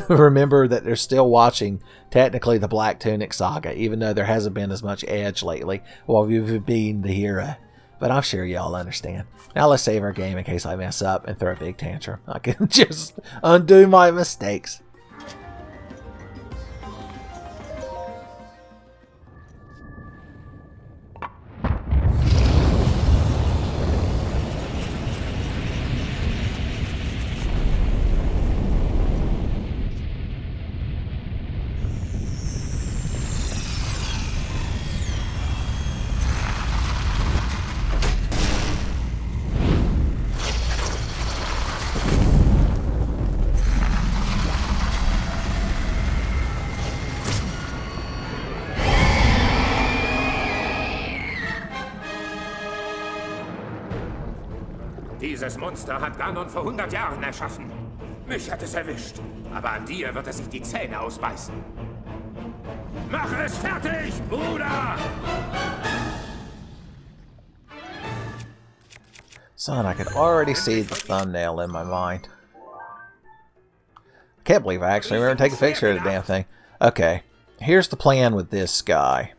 remember that they're still watching, technically, the Black Tunic saga, even though there hasn't been as much edge lately while we've been the hero. But I'm sure y'all understand. Now let's save our game in case I mess up and throw a big tantrum. I can just undo my mistakes. Dieses Monster hat Ganon vor 100 Jahren erschaffen. Mich hat es erwischt, aber an dir wird es sich die Zähne ausbeißen. Mach es fertig, Bruder! Son, I could already see the thumbnail in my mind. I can't believe I actually remember to take a picture of the damn thing. Okay, here's the plan with this guy.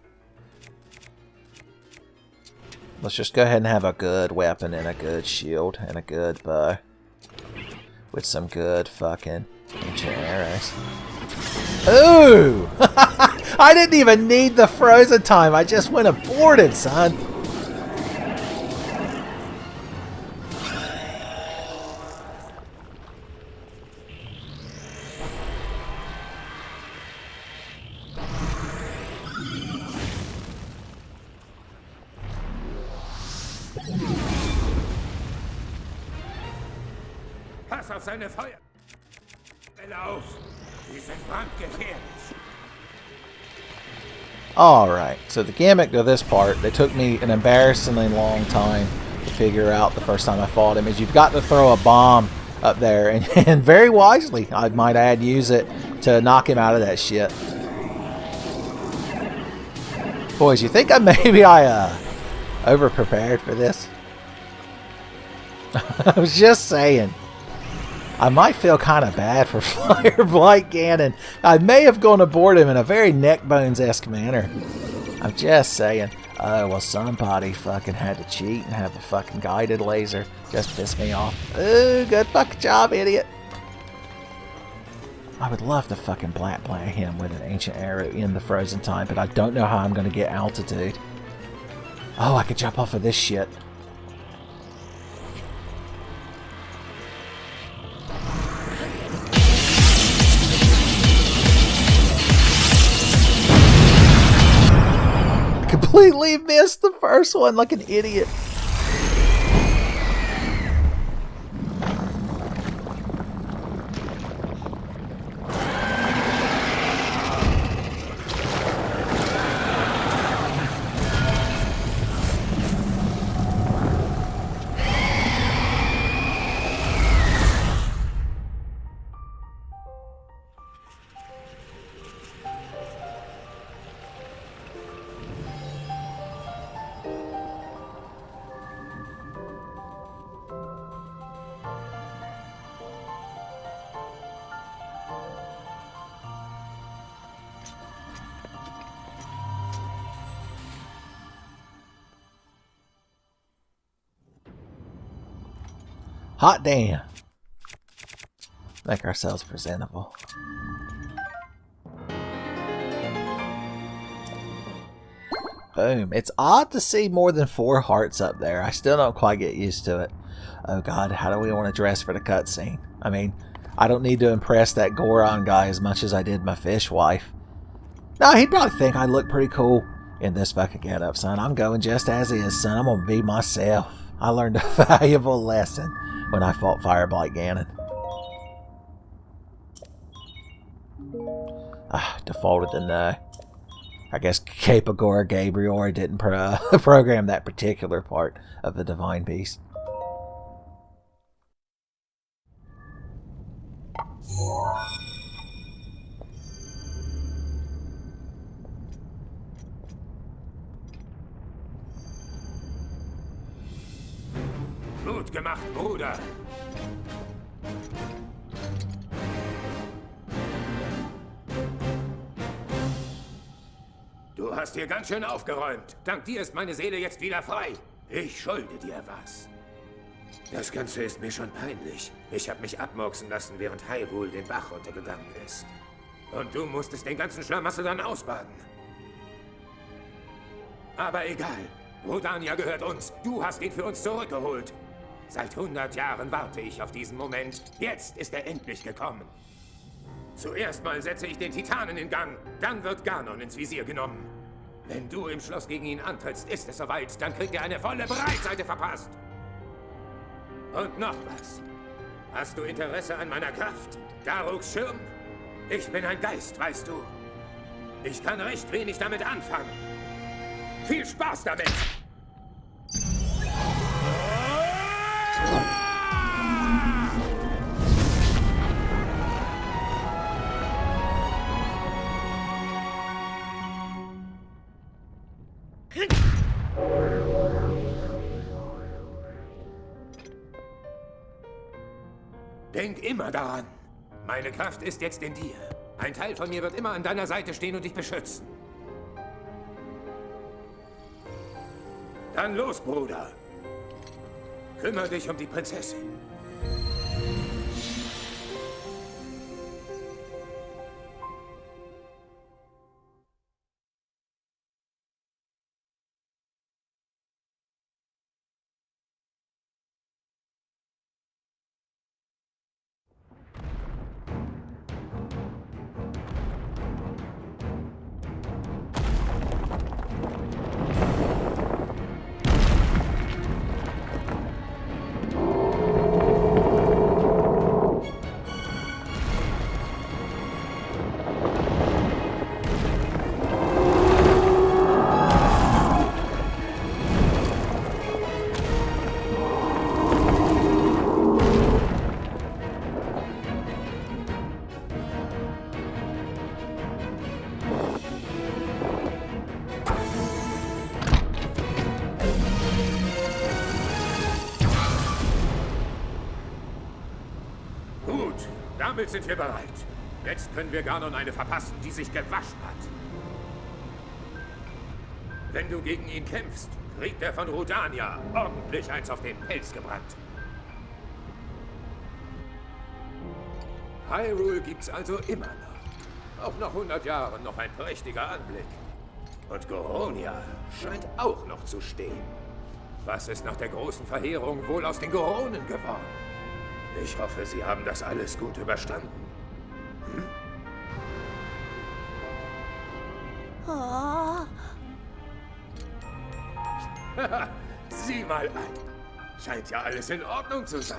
Let's just go ahead and have a good weapon and a good shield and a good bow. With some good fucking ancient arrows. Ooh! I didn't even need the frozen time. I just went aborted, son. Pass auf seine Feuer. Auf. Die sind brandgefährlich. Alright, so the gimmick to this part that took me an embarrassingly long time to figure out the first time I fought him is you've got to throw a bomb up there, and very wisely, I might add, use it to knock him out of that shit. Boys, you think I over-prepared for this? I was just saying. I might feel kind of bad for Fireblight Ganon. I may have gone aboard him in a very neckbones-esque manner. I'm just saying. Oh, well, somebody fucking had to cheat and have a fucking guided laser. Just pissed me off. Ooh, good fucking job, idiot. I would love to fucking black him with an ancient arrow in the frozen time, but I don't know how I'm going to get altitude. Oh, I could jump off of this shit. Completely missed the first one like an idiot. Hot damn. Make ourselves presentable. Boom. It's odd to see more than 4 hearts up there. I still don't quite get used to it. Oh god, how do we want to dress for the cutscene? I mean, I don't need to impress that Goron guy as much as I did my fish wife. No, he'd probably think I look pretty cool in this fucking getup, son. I'm going just as is, son. I'm gonna be myself. I learned a valuable lesson when I fought Fireblight Ganon. Defaulted to no. I guess Capagora Gabriel didn't program that particular part of the Divine Beast. Gut gemacht, Bruder. Du hast hier ganz schön aufgeräumt. Dank dir ist meine Seele jetzt wieder frei. Ich schulde dir was. Das Ganze ist mir schon peinlich. Ich habe mich abmurksen lassen, während Hyrule den Bach runtergegangen ist. Und du musstest den ganzen Schlamassel dann ausbaden. Aber egal. Rodania gehört uns. Du hast ihn für uns zurückgeholt. Seit 100 Jahren warte ich auf diesen Moment. Jetzt ist er endlich gekommen. Zuerst mal setze ich den Titanen in Gang. Dann wird Ganon ins Visier genommen. Wenn du im Schloss gegen ihn antrittst, ist es soweit. Dann kriegt er eine volle Breitseite verpasst. Und noch was. Hast du Interesse an meiner Kraft? Daruks Schirm? Ich bin ein Geist, weißt du. Ich kann recht wenig damit anfangen. Viel Spaß damit! Denk immer daran. Meine Kraft ist jetzt in dir. Ein Teil von mir wird immer an deiner Seite stehen und dich beschützen. Dann los, Bruder. Kümmere dich um die Prinzessin. Gut, damit sind wir bereit. Jetzt können wir Ganon eine verpassen, die sich gewaschen hat. Wenn du gegen ihn kämpfst, kriegt er von Rodania ordentlich eins auf den Pelz gebrannt. Hyrule gibt's also immer noch. Auch nach 100 Jahren noch ein prächtiger Anblick. Und Goronia scheint auch noch zu stehen. Was ist nach der großen Verheerung wohl aus den Goronen geworden? Ich hoffe, Sie haben das alles gut überstanden. Oh, Sieh mal an. Scheint ja alles in Ordnung zu sein.